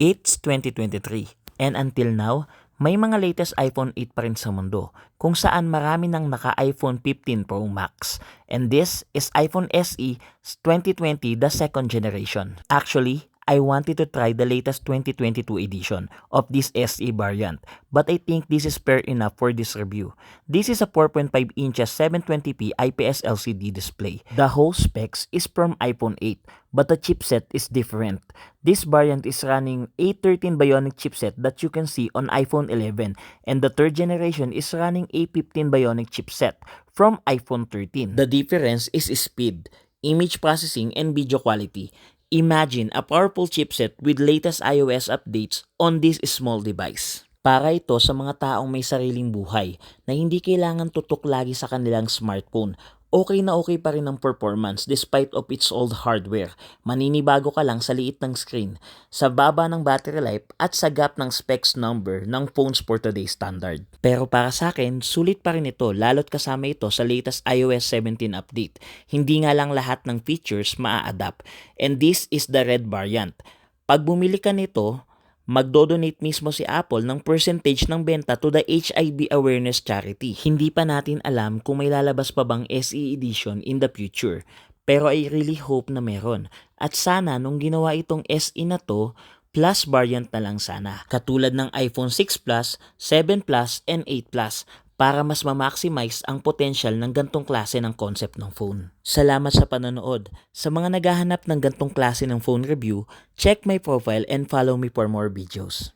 It's 2023 and until now, may mga latest iPhone 8 pa rin sa mundo kung saan marami nang naka-iPhone 15 Pro Max. And this is iPhone SE 2020, the second generation. Actually, I wanted to try the latest 2022 edition of this SE variant, but I think this is fair enough for this review. This is a 4.5 inches 720p IPS LCD display. The whole specs is from iPhone 8, but the chipset is different. This variant is running A13 Bionic chipset that you can see on iPhone 11, and the third generation is running A15 Bionic chipset from iPhone 13. The difference is speed, image processing, and video quality. Imagine a powerful chipset with latest iOS updates on this small device. Para ito sa mga taong may sariling buhay na hindi kailangan tutok lagi sa kanilang smartphone. Okay na okay pa rin ang performance despite of its old hardware. Maninibago ka lang sa liit ng screen, sa baba ng battery life at sa gap ng specs number ng phones for today's standard. Pero para sa akin, sulit pa rin ito lalo't kasama ito sa latest iOS 17 update. Hindi nga lang lahat ng features maa-adapt. And this is the red variant. Pag bumili ka nito, magdodonate mismo si Apple ng percentage ng benta to the HIV awareness charity. Hindi pa natin alam kung may lalabas pa bang SE edition in the future. Pero I really hope na meron. At sana nung ginawa itong SE na to, plus variant na lang sana. Katulad ng iPhone 6 Plus, 7 Plus, and 8 Plus para mas ma-maximize ang potential ng gantong klase ng concept ng phone. Salamat sa panonood. Sa mga naghahanap ng gantong klase ng phone review, check my profile and follow me for more videos.